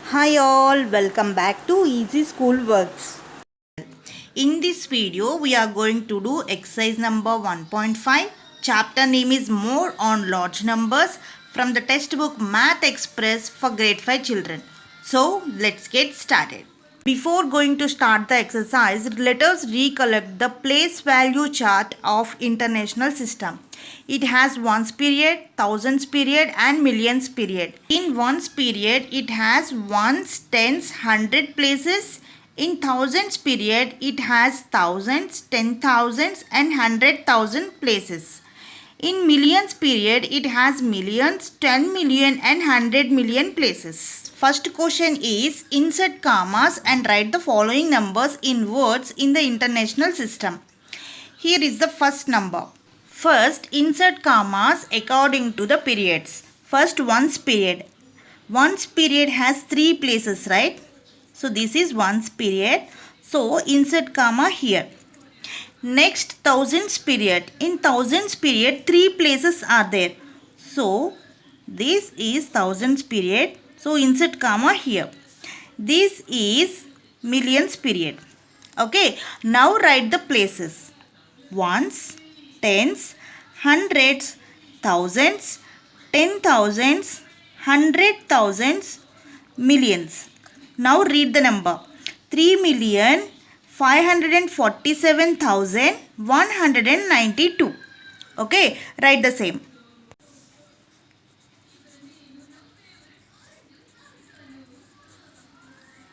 Hi all, welcome back to Easy School Works. In this video, we are going to do exercise number 1.5. Chapter name is More on Large Numbers from the textbook Math Express for grade 5 children. So, let's get started. Before going to start the exercise, let us recollect the place value chart of international system. It has ones period, thousands period and millions period. In ones period, it has ones, tens, hundred places. In thousands period, it has thousands, 10,000s and 100,000 places. In millions period, it has millions, 10 million and 100 million places. First question is insert commas and write the following numbers in words in the international system. Here is the first number. First, insert commas according to the periods. First, ones period. Ones period has 3 places, right? So, this is ones period. So, insert comma here. Next, thousands period. In thousands period, 3 places are there. So, this is thousands period. So, insert comma here. This is millions period. Okay. Now, write the places. Ones, tens, hundreds, thousands, 10,000s, 100,000s, millions. Now read the number. 3,547,192. Okay, write the same.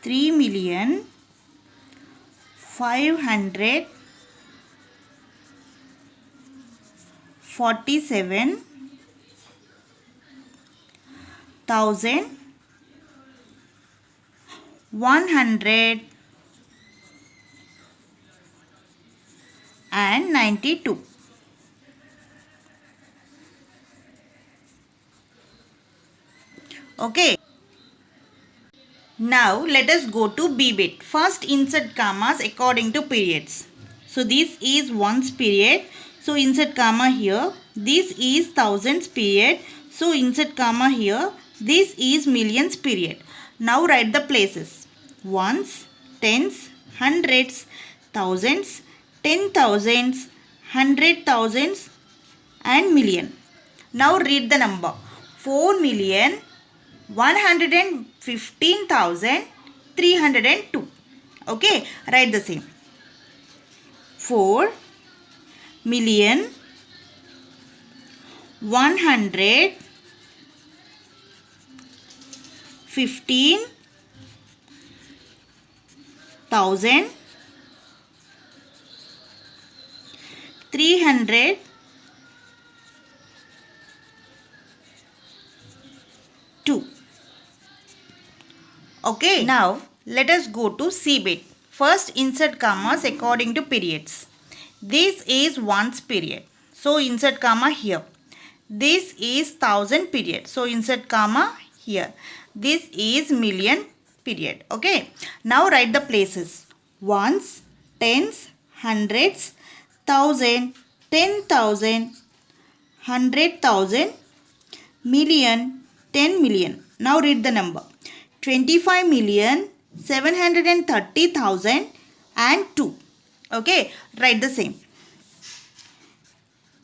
3,547,192. Okay. Now let us go to B bit. First insert commas according to periods. So this is ones period. So insert comma here. This is thousands period. So insert comma here. This is millions period. Now write the places. Ones, tens, hundreds, thousands, 10,000s, 100,000s and million. Now read the number. 4,115,302. Okay, write the same. 4,115,302. Okay, now let us go to C bit. First insert commas according to periods. This is ones period. So insert comma here. This is thousand period. So insert comma here. This is million period. Okay. Now write the places. Ones, tens, hundreds, thousand, 10,000, 100,000, million, 10 million. Now read the number. 25,730,002. Okay, write the same.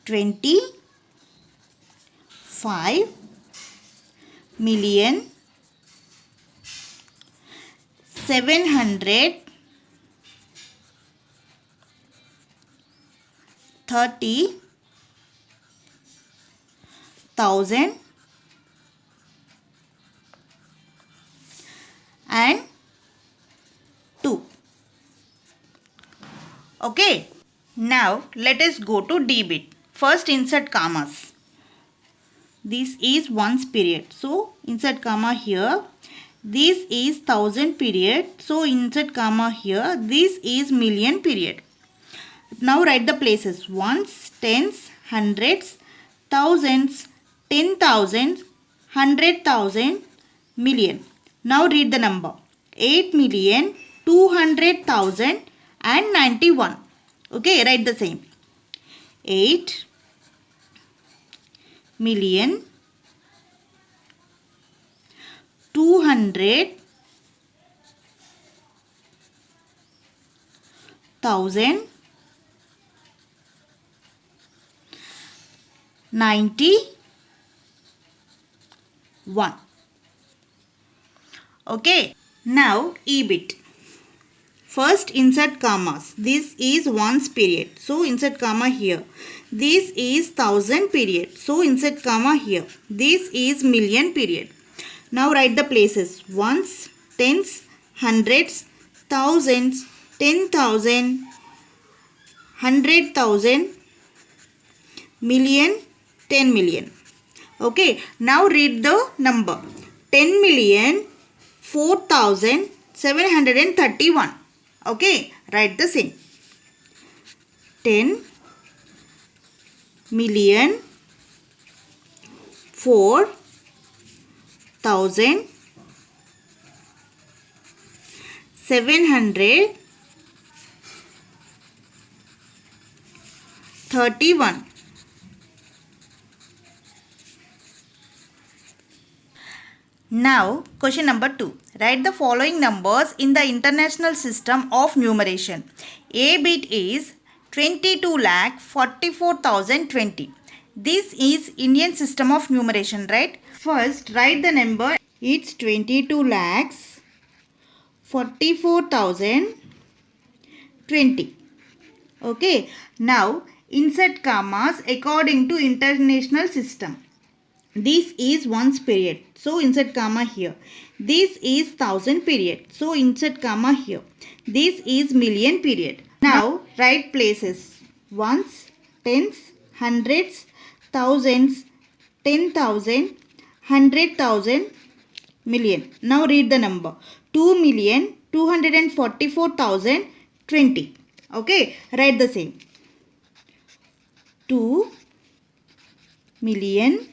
25,730,000 and 2. Okay. Now let us go to D bit. First insert commas. This is ones period. So insert comma here. This is thousand period. So insert comma here. This is million period. Now write the places. Ones, tens, hundreds, thousands, 10,000, 100,000, million. Now read the number. 8,200,000 and 91. Okay, write the same. 8,200,000 thousand 91. Okay, now EBIT. First insert commas. This is ones period, so insert comma here. This is thousand period, so insert comma here. This is million period. Now write the places: ones, tens, hundreds, thousands, 10,000, 100,000, million, 10 million. Okay, now read the number: 10,004,731. Okay, write the same: 10 million 4,731. Now, question number 2. Write the following numbers in the international system of numeration. A bit is 22,44,020. This is Indian system of numeration, right? First, write the number. It's 22,44,020. Okay. Now, insert commas according to international system. This is ones period, so insert comma here. This is thousand period, so insert comma here. This is million period. Now write places: ones, tens, hundreds, thousands, 10,000, 100,000, million. Now read the number: 2,244,020. Okay, write the same: 2 million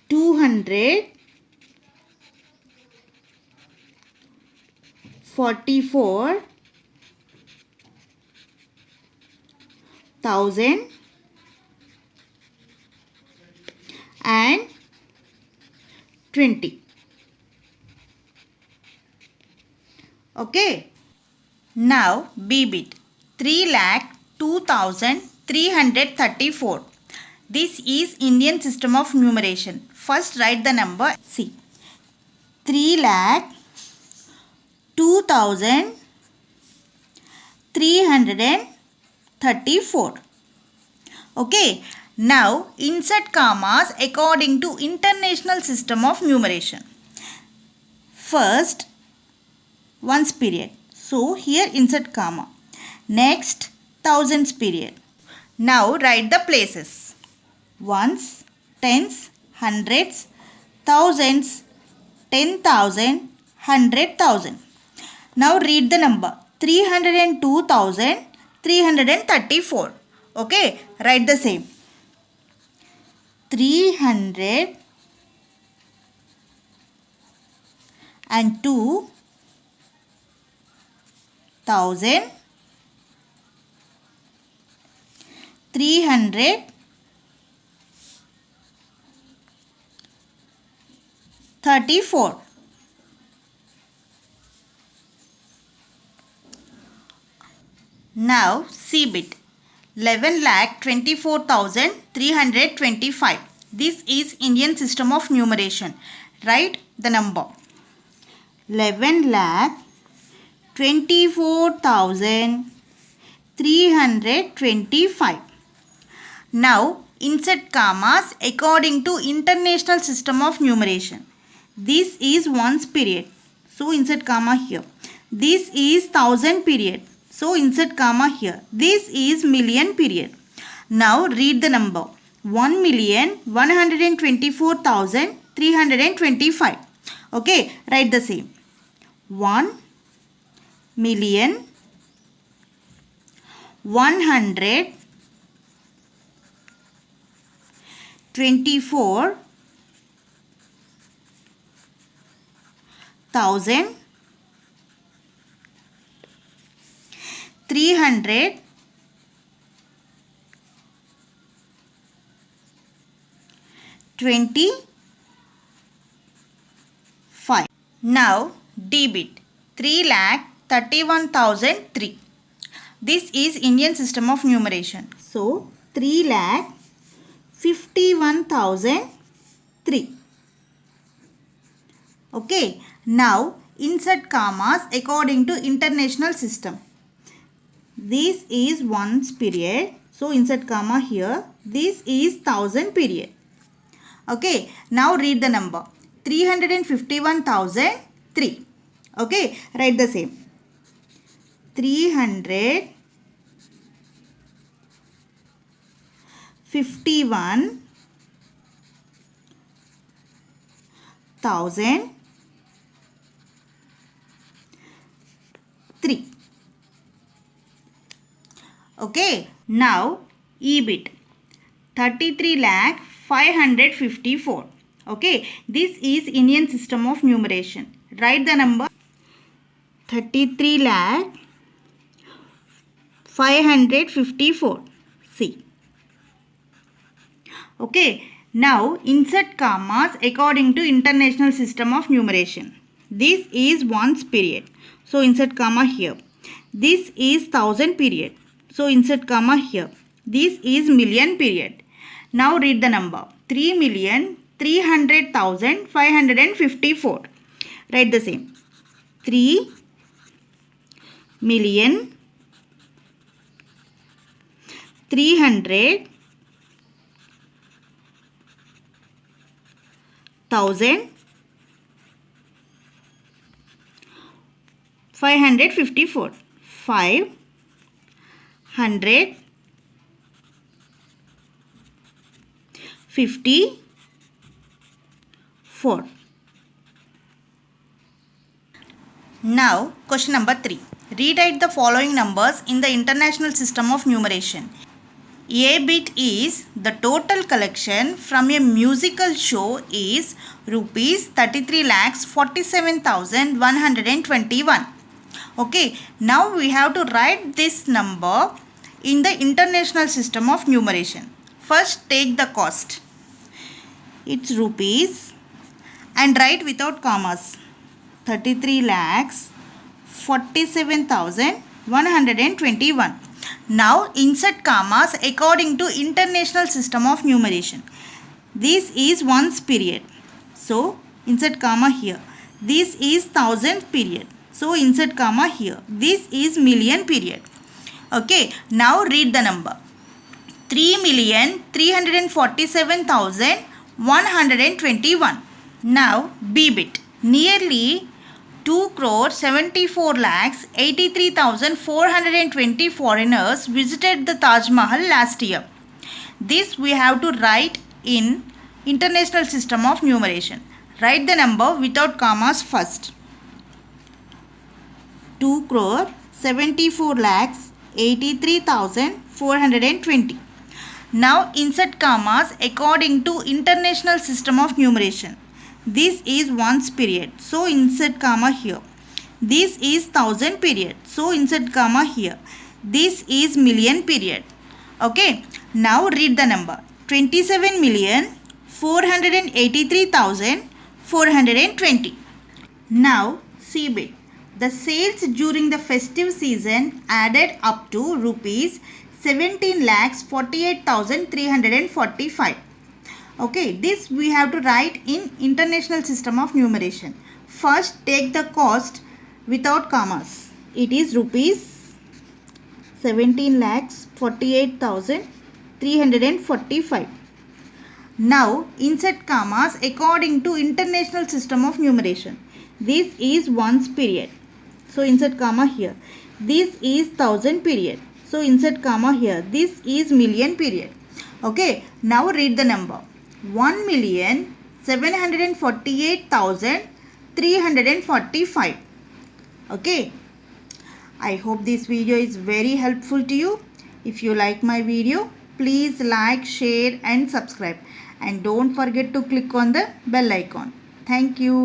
244,000 and 20. Okay. Now B bit: 3,02,334. This is Indian system of numeration. First write the number. See, 3,02,334. Okay. Now insert commas according to international system of numeration. First, ones period. So here insert comma. Next, thousands period. Now write the places: ones, tens, hundreds, thousands, 10,000, 100,000. Now read the number: 302,334. Okay, write the same: 302,334. Now C bit: 11,24,325. This is Indian system of numeration. Write the number: 11,24,325. Now insert commas according to international system of numeration. This is ones period, so insert comma here. This is thousand period, so insert comma here. This is million period. Now read the number: 1,124,325. Okay, write the same: 1,124,325. Now D bit: 3,00,000 31,003. This is Indian system of numeration. So 3,51,003. Okay. Now insert commas according to international system. This is ones period. So insert comma here. This is thousand period. Okay. Now read the number. 351,003. Okay. Write the same. 351,003. Okay. Now EBIT 33,554,000. Okay. This is Indian system of numeration. Write the number 33,554,000. See. Okay. Now insert commas according to international system of numeration. This is ones period. So insert comma here. This is thousand period. So insert comma here. This is million period. Now read the number. 3,300,554. Write the same. 3,300,554. 554. Now question number 3. Rewrite the following numbers in the international system of numeration. EBIT is the total collection from a musical show is rupees 33,47,121. Okay, now we have to write this number in the international system of numeration. First take the cost. It's rupees and write without commas. 33,47,121. Now insert commas according to international system of numeration. This is ones period. So insert comma here. This is thousand period. So insert comma here. This is million period. Okay. Now read the number. 3,347,121. Now EBIT. Nearly 2,74,83,420 foreigners visited the Taj Mahal last year. This we have to write in international system of numeration. Write the number without commas first. 2,74,83,420. Now insert commas according to international system of numeration. This is ones period. So insert comma here. This is thousand period. So insert comma here. This is million period. Okay. Now read the number. 27,483,420. Now EBIT. The sales during the festive season added up to rupees 17,48,345. Okay, this we have to write in international system of numeration. First take the cost without commas. It is rupees 17,48,345. Now insert commas according to international system of numeration. This is ones period. So insert comma here. This is thousand period. So insert comma here. This is million period. Okay. Now read the number. 1,748,345. Okay. I hope this video is very helpful to you. If you like my video, please like, share and subscribe. And don't forget to click on the bell icon. Thank you.